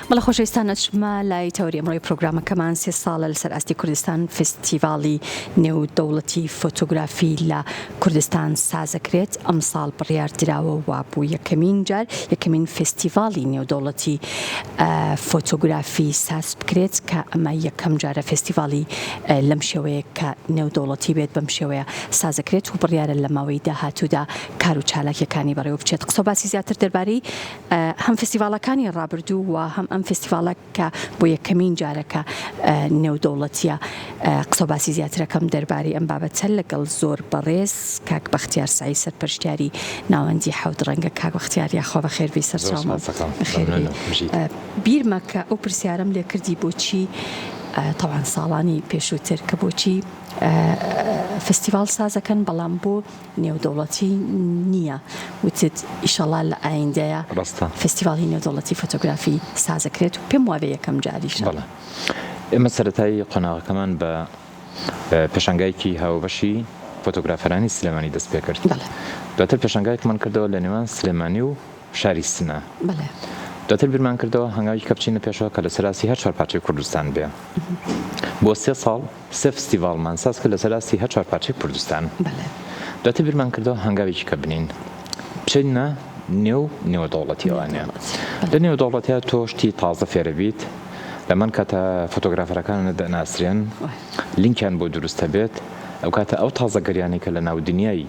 بەڵە خۆشەویستان ئەچمە لای تەوری ئەمڕۆی پرۆگرامەکەمان 3 ساڵە لەسەر ئاستی کوردستان فستیڤاڵی نێودەوڵەتی فۆتۆگرافی لە کوردستان سازەکرێت. ئەم ساڵ بڕیار دراوە وا بوو یەکەمین جار یەکەمین فستیڤاڵی نێودەوڵەتی فۆتۆگرافی ساز بکرێت کە ئەمە یەکەم جارە فستیڤاڵی لەم شێوەیە کە نێودەوڵەتی بێت بەم شێوەیە سازەکرێت و بڕیارە لە ماوەی داهاتوودا کار و چالاکیەکانی بەڕێوە بچێت. قسە باسی زیاتر دەربارەی هەم فستیڤاڵەکانی ڕابردوو و هەم ئەم فستیڤاڵە کە بۆ یەکەمین جارەکە نێودەوڵەتیە قسە باسی زیاترەکەم دەربارەی ئەم بابەتە لەگەڵ زۆر بەڕێز کاک بەختیار سایی سەرپەرشتیاری ناوەندی حەوت ڕەنگە. کاک بەختیار یاخوا بەخێربی سەرچاومە بیرمە کە ئەو پرسیارم لێ کردی بۆچی تەوان ساڵانی پێشووتر کە بۆچی فستیڤاڵ سازەکەن بەڵام بۆ نێودەوڵەتی نییە، وتت ئیشەڵا لە ئایندەیە فستیڤاڵی نێودەوڵەتی فۆتۆگرافی سازەکرێت و پێم وابێ یەکەم جاریشە. ئێمە سەرەتایی قۆناغەکەمان بە پێشانگایەکی هاوبەشی فۆتۆگرافەرانی سلێمانی دەست پێ کرد. دواتر پێشانگایەکمان کردەوە لە نێوان سلێمانی و شاری سنە. دواتر بیرمان کردەوە هەنگاوی کە بچینە پێشەوە کە لە سەراسی هەر چوار پارچەی کوردستان بێ. بۆ 3 ساڵ 3 فستیڤاڵمان ساز کرد لە سەراسی هەر چوار پارچەی کوردستان. دواتر بیرمان کردەوە هەنگاوێکی کە بنین بچینە نێودەوڵەتیەوانە. لە نێودەوڵەتیە تۆ شتی تازە فێرە بیت، لەمان کاتە فۆتۆگرافەرەکانە دەناسرێن لینکیان بۆ دروستە بێت، ئەو کاتە ئەو تازەگەریانی کە لە ناو دنیای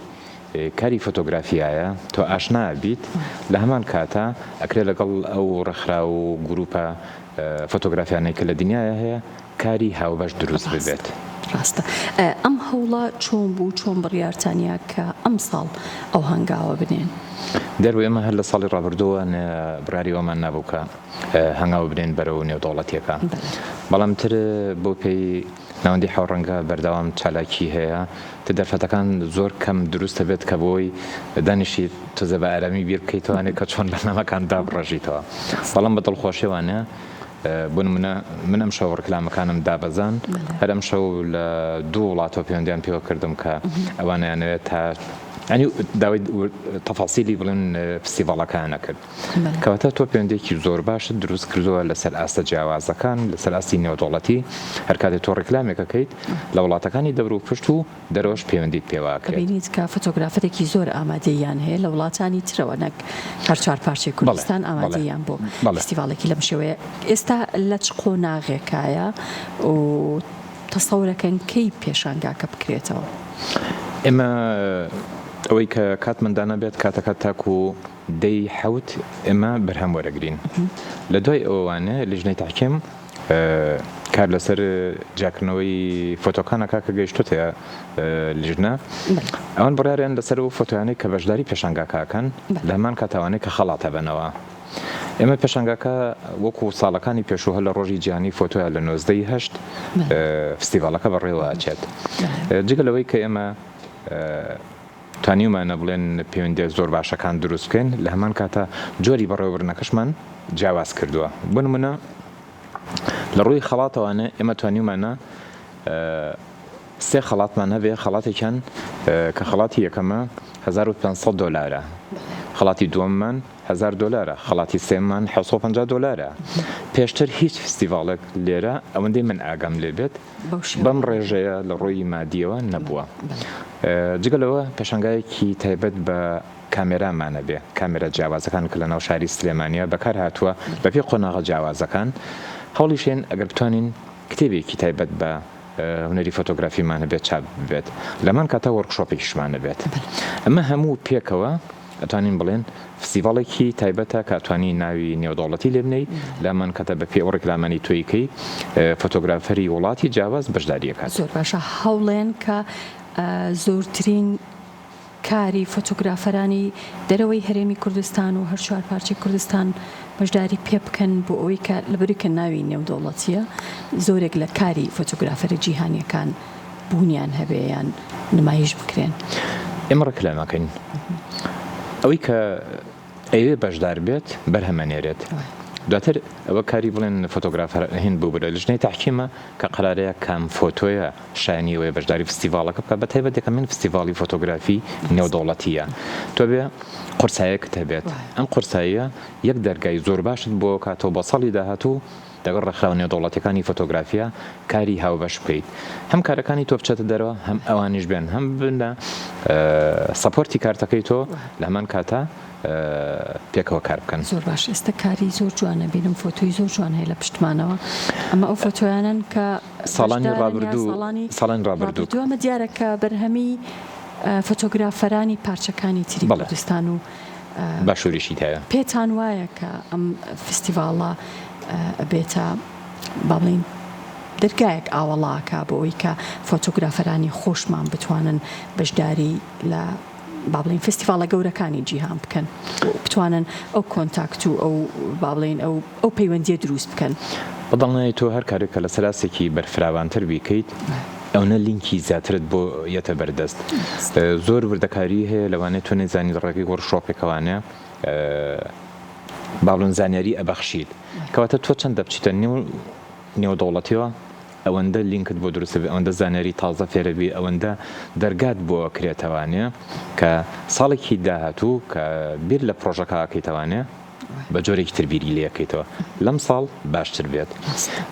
کاری فۆتۆگرافیایە تۆ ئاشنا بیت، لە هەمان کاتە ئەکرێت لەگەڵ ئەو ڕێکخرا و گروپە فۆتۆگرافیانەی کە لە دنیاە هەیە کاری هاوبەش دروست ببێت. ڕاستە. ئەم هەوڵە چۆن بوو، چۆن بڕیارتانیا کە ئەم ساڵ ئەو هەنگاوە بنێن؟ دەروی ئێمە هەر لە ساڵی ڕابردووە بڕیاری ئەومان نەبوو کە هەنگاو بنێن بەرەو نێودەوڵەتیەکە، بەڵام تر بۆ پێی ناوەندی حەوڕەنگە بەردەوام چالاکی هەیە تە دەرفەتەکان زۆر کەم دروستە بێت کە بۆی دانیشی تۆزە بە ئارامی بیر بکەیتوانێت کە چۆن بەرنامەکان دابڕژیتەوە. بەڵام بە دڵخۆشیوانە بۆ نمونە من ئەم شەو ڕکلامەکانم دابەزان، هەر ئەم شەو لە 2 وڵاتەوە پەیوەندیان پێوە کردم کە ئەوانیانەوێت تا ینی داوای تەفاسیلی بڵێن فستیڤاڵەکانە کرد، کەواتە تۆ پەیوەندێکی زۆر باشت دروست کردووە لەسەر ئاستە جیاوازەکان، لەسەر ئاستی نێودەوڵەتی. هەر کاتێک تۆ ڕکلامێکەکەیت لە وڵاتەکانی دەور و پشت و دەرەوەش پەیوەندیت پێواکرێت. ببینیت کە فۆتۆگرافەرێکی زۆر ئامادەیان هەیە لە وڵاتانی ترەوە، نەک هەر چوار پارچەی کوردستان ئامادەیان بۆ فستیڤاڵێکی لەم شێوەیە. ئێستا لە چ قۆناغێکایە و تەسەورەکەن کەی پێشانگاکە بکرێتەوە؟ ئێمە ئەوەی کە کاتمەندانە بێت کاتەکە تاکو دەی حەوت ئێمە بەرهەم وەرەگرین. لە دوای ئەوانە لیژنەی تاحکیم کار لەسەر جاکردنەوەی فۆتۆکانەکە کە گەیشتوتە لیژنە، ئەوان بڕیاریان لەسەر و فۆتۆیانەی کە بەشداری پێشانگاکەکەن لە هەمان کاتەوانەی کە خەڵاتە بنەوە. ئێمە پێشانگاکە وەکو ساڵەکانی پێشوو لە ڕۆژی جیهانی فۆتۆیان لە 1970 فستیڤاڵەکە بەڕێوە ئاچێت. جگەلەوەی کە ئێمە توانیمانە بڵێن پەیوەندی زۆر باشەکان دروست بکەین، لە هەمان کاتە جۆری بەڕێوەبردنەکەشمان جیاواز کردووە. بۆ نمونە لە ڕووی خەڵاتەوانە ئێمە توانیمانە 3 خەڵاتمان هەبێ، خەڵاتێکیان کە خەڵاتی یەکەمە $1500، خەڵاتی دووەممان $1000، خەڵاتی سێممان $750. پێشتر هیچ فستیڤاڵێک لێرە ئەوەندەی من ئاگام لێ بێت بەم ڕێژەیە لە ڕۆی مادیەوە نەبووە. جگەلەوە پێشانگایەکی تایبەت بە کامێرامانە بێ، کامێرە جیاوازەکان کە لە ناو شاری سلێمانیە بەکار هاتووە بەپێی قۆناغە جیاوازەکان. هەوڵیشێن ئەگەر بتوانین کتێبێکی تایبەت بە هونەری فۆتۆگرافیمانە بێت چاپ بێت، لەمان کاتە وەرکشۆپێکیشمانە بێت. ئەمە هەموو پێکەوە ئەتوانین بڵێن فستیڤاڵێکی تایبەتە کە ئەتوانی ناوی نێودەوڵەتی لێ بنەی، لامان کاتە بە پێ ڕێکلامانی تۆیکەی فۆتۆگرافەری وڵاتی جیاواز بەشداریەکات. زۆر باشە. هەوڵێن کە زۆرترین کاری فۆتۆگرافەرانی دەرەوەی هەرێمی کوردستان و هەر چوار پارچەی کوردستان بەشداری پێ بکەن بۆ ئەوەی کە لەبەری کە ناوی نێودەوڵەتیە زۆرێک لە کاری فۆتۆگرافەرە جیهانیەکان بوونیان هەبێیان نمایش بکرێن. ئێمە ڕێکلامەکەین ئەوەی کە ئەوێ بەشدار بێت بەرهەمەنێرێت. دواتر ئەوە کاری بڵێن فۆتۆگرافەر هین بوو بێت لە ژنەی تاحکیمە کە قەرارەیە کام فۆتۆیە شایانیەوەی بەشداری فستیڤالەکە بکە بە تایبەت یەکەمین فستیڤاڵی فۆتۆگرافی نێودەوڵەتیە تۆ بێ قورسایەکت هەبێت ئەم قورساییە یەک دەرگای زۆر باشت بۆ کاتەوە بە ساڵی داهاتوو دەگەڕ ڕێکخراوە نێودەوڵەتیەکانی فۆتۆگرافیا کاری هاوبەش بکەیت هەم کارەکانی تۆ بچێتە دەرەوە هەم ئەوانیش بێن هەم بنە سەپۆرتی کارتەکەی تۆ لە هەمان کاتە پێکەوە کار بکەن زۆر باش ئێستا کاری زۆر جوانە بینم فۆتۆی زۆر جوان هەیە لە پشتمانەوە ئەمە ئەو فۆتۆیانن کە ساڵانی ڕابردوو ئەمە دیارەکە بەرهەمی فۆتۆگرافەرانی پارچەکانی تری کوردستان و باشووریشی هەیە پێتان وایە کە ئەم فستیڤاڵە بێتە با بڵین دەرگایەک ئاوەڵاکە بۆ ئەوەی کە فۆتۆگرافەرانی خۆشمان بتوانن بەشداری لە با بڵین فستیڤالە گەورەکانی جیهان بکەن بتوانن ئەو کۆنتاکت و ئەو با بڵین ئەو پەیوەندیە دروست بکەن بەدڵنیایی تۆ هەر کارێکە لە سەراسێکی بەرفراوانتر بیکەیت ئەوە لینکی زیاترت بۆ یەتە بەردەست زۆر وردەکاری هەیە لەوانێت تۆ نەیزانی ڕێگەی وەرکشۆپێکەوانە باڵۆن زانیاری ئەبەخشیت کەواتە تۆ چەندە بچیتە نێودەوڵەتیەوە ئەوەندە لینکت بۆ دروست بێ ئەوەندە زانیاری تازە فێرەبی ئەوەندە دەرگات بۆ کرێتەوانێ کە ساڵێکی داهاتوو کە بیر لە پرۆژەکەکەیتەوانێ بە جۆرێکی تربیری لەکەیتەوە لەم ساڵ باشتر بێت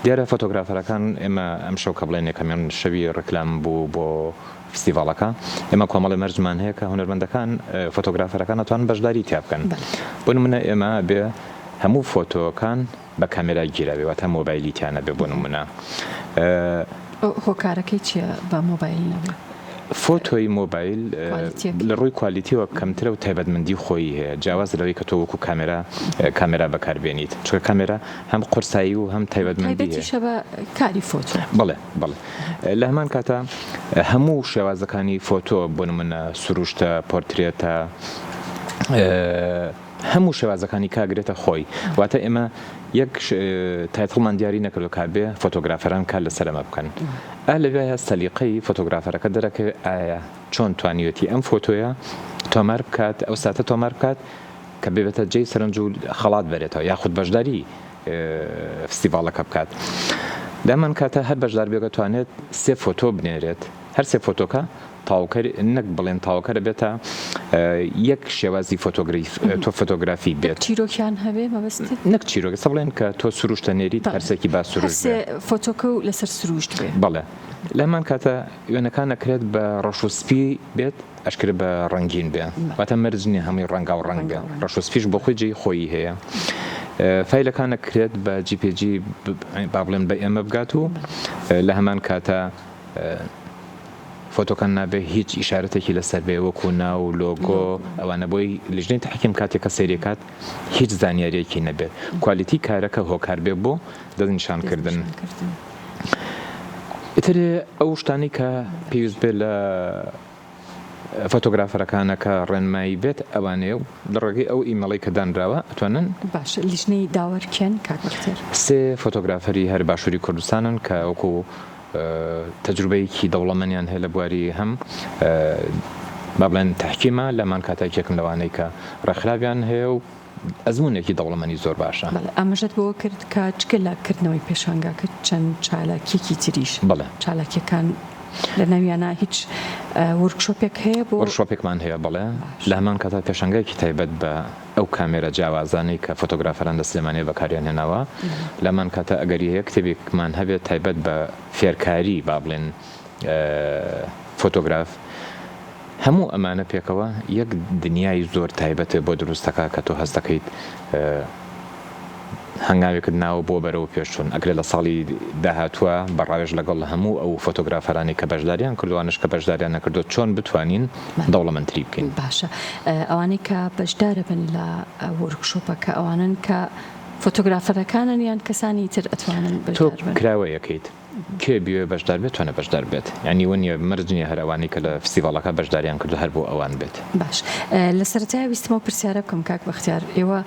دیارە فۆتۆگرافەرەکان ئێمە ئەم شەو کە بڵێن یەکەمیان شەوی ڕکلام بوو بۆ فستیڤالەکە ئێمە کۆمەڵی مەرجمان هەیە کە هونەرمەندەکان فۆتۆگرافەرەکان دەتوان بەشداری تیا بکەن بۆ نمونە ئێمە بێ هەموو فۆتۆکان بە کامێرای گیراوێ واتە مۆبایلیتیانە بێ بۆ نمونە هۆکارەکەی چییە بە مۆبایل نەبێ فۆتۆی مۆبایل لە ڕووی کوالیتیەوە کەمترە و تایبەتمەندی خۆی هەیە جیاواز لەوەی کە تۆ وەکو کامێرا بەکاربێنیت چونکە کامێرا هەم قورسایی و هەم تایبەتمەندی هەیە بە کاری فۆتۆ بڵێ لە هەمان کاتە هەموو شێوازەکانی فۆتۆ بۆ نمونە سروشتە پۆرترێتە هەموو شێوازەکانی کاگرێتە خۆی واتە ئێمە یەک تایتڵمان دیاری نەکردو کابێ فۆتۆگرافەران کار لەسەرمە بکەن لەوێ سەلیقەی فۆتۆگرافەرەکە دەرەکە ئایا چۆن توانیوەتی ئەم فۆتۆیە تۆمار بکات ئەو ساتە تۆمار بکات کە بێتە جێی سەرنج و خەڵات بەرێتەوە یاخود بەشداری فستیڤالەکە بکات لەمان کاتە هەر بەشدار بێگە توانێت سێ فۆتۆ بنێرێت هەر سێ فۆتۆکە تاوکەر نەک بڵێن تاوکەرە بێتە یەک شێوازی تۆ فۆتۆگرافی بێت چیرۆکیان هەبێ مەبەست نەک چیرۆکە سە بڵێن کە تۆ سروشتە نێریت هەرسێکی با سروشت فۆتۆکە و لەسەر سروشت بێ بەڵێ لەمان کاتە وێنەکان نەکرێت بە ڕەشوسپی بێت ئەشکرە بە ڕەنگین بێ واتە مەرجنی هەمووی ڕەنگا و ڕەنگ بێ ڕەشوسپیش بۆ خۆی جێی خۆی هەیە فایلەکان نەکرێت بە GPG با بڵێن بە ئێمە بگات و لە هەمان کاتە فۆتۆکان نابێ هیچ ئیشارەتێکی لەسەر بێ وەکو ناو لۆگۆ ئەوانە بۆی لیژنەی تحکیم کاتێکە سەیرێکات هیچ زانیاریەکی نەبێت کوالیتی کارەکە هۆکار بێ بۆ دەستنیشانکردن ئیتر ئەو شتانی کە پێویست بێت لە فۆتۆگرافەرەکانەکە ڕێنمایی بێت ئەوانەیە و لە ڕێگەی ئەو ئیمەڵی کە دانراوە ئەتوانن باش لیژنەی داوەرکێن کاکتر سێ فۆتۆگرافەری هەر باشووری کوردستانن کە وەکو تەجروبەیەکی دەوڵەمەنیان هەیە لە بواری هەم با بڵێن تحکیمە لەمان کاتێکێکم لەوانەی کە ڕێکخراویان هەیە و ئەزمونێکی دەوڵەمەنی زۆر باشە ئەمەژەت بۆ کرد کە چکە لەکردنەوەی پێشانگاکە چەند چالاکیێکی تریش بڵێ چالاکیەکان لە ناویانە هیچ وەرکشۆپێک هەیە بۆ وەرکشۆپێکمان هەیە بڵێ لە هەمان کاتە پێشانگایکی تایبەت بە ئەو کامێرە جیاوازانەی کە فۆتۆگرافەران لە سلێمانیە بەکاریان هێناوە لەمان کاتە ئەگەری هەیە کتێبێکمان هەبێت تایبەت بە فێرکاری با بڵێن فۆتۆگراف هەموو ئەمانە پێکەوە یەک دنیای زۆر تایبەتە بۆ دروستەکە کە تۆ هەست دەکەیت هەنگاوێکت ناوە بۆ بەرەوە پێشچوون ئەگرێت لە ساڵی داهاتووە بەڕاوێژ لەگەڵ هەموو ئەو فۆتۆگرافەرانی کە بەشداریان کردوانش کە بەشداریان نەکردو چۆن بتوانین دەوڵەمەندتری بکەین باشە ئەوانەی کە بەشدارە بن لە وەرکشۆپەکە ئەوانن کە فۆتۆگرافەرەکانن یان کەسانی تر ئەتوانن تۆ کراوە یەکەیت کێ بێ بەشدار بێت توانە بەشدار بێت یعنی وەنیە مەرجنیە هەر ئەوانەی کە لە فستیڤاڵەکە بەشداریان کرد هەر بۆ ئەوان بێت باش لە سەرەتای ویستمەوە پرسیارە بکەم کاک بەختیار ئێوە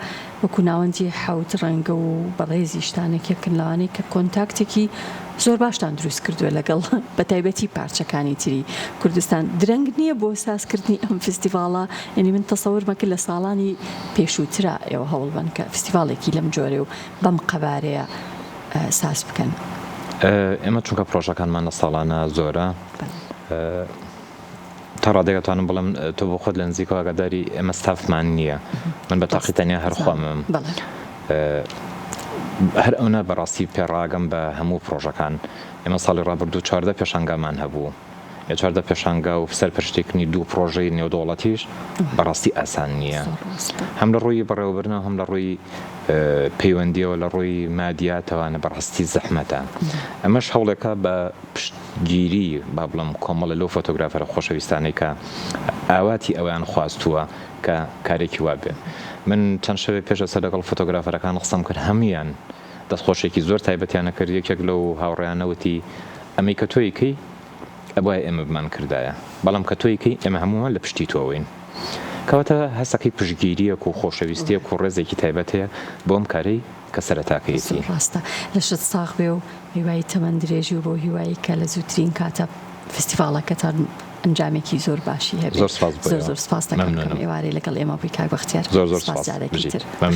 وەکو ناوەندی حەوت ڕەنگە و بەڕێزی شتانێکێکن لەوانەی کە کۆنتاکتێکی زۆر باشتان دروست کردووە لەگەڵ بە تایبەتی پارچەکانی تری کوردستان درەنگ نییە بۆ سازکردنی ئەم فستیڤاڵە یعنی من تەسەوڕم کرد لە ساڵانی پێشووترا ئێوە هەوڵبن کە فستیڤاڵێکی لەم جۆرە و بەم قەبارەیە ساز بکەن ئێمە چونکە پرۆژەکانمان لە ساڵانە زۆرە تا ڕادێکتوانم بڵم تۆ بۆ خۆت لە نزیکەوە ئاگاداری ئێمە ستافمان نییە من بە تاقی تەنیا هەرخوامم هەر ئەوە بەڕاستی پێڕاگەم بە هەموو پرۆژەکان ئێمە ساڵی ڕابردوو 14 پێشانگامان هەبوو یا 14 پێشانگا و سەرپەرشتێکنی دوو پرۆژەی نێودەوڵەتیش بەڕاستی ئاسان نییە هەم لە ڕووی بەڕێوەبرنەوە هەم لە ڕووی پەیوەندیەوە لە ڕووی مادیاتەوانە بەڕاستی زەحمەتە ئەمەش هەوڵێکە بە پشتگیری با بڵم کۆمەڵە لەو فۆتۆگرافەرە خۆشەویستانەی کە ئاواتی ئەویان خواستووە کە کارێکی وا بێ من چەند شەوێ پێش ئەسەر لەگەڵ فۆتۆگرافەرەکان قسەم کرد هەمویان دەستخۆشێکی زۆر تایبەتیانە کرد یەکێک لەو هاوڕێیانەوتی ئەمەی کە تۆیکەی ئەبوای ئێمە بمان کردایە بەڵام کە تۆیکەی ئێمە هەمووان لە پشتی تۆوین کەواتە هەستەکەی پشتگیریەک و خۆشەویستیەک و ڕێزێکی تایبەت هەیە بۆم کارەی کە سەرەتاکەیەتی ڕاستە لە شت ساغ بێ و هیوای تەمەند درێژی و بۆ هیوایی کە لە زووترین کاتە فستیڤاڵەکەتان ئەنجامێکی زۆر باشی هەبێت زۆر سپاس زۆر سپاس دەکەم ئێوارەی لەگەڵ ئێمە بووی کاک بەختیار زۆر سپاس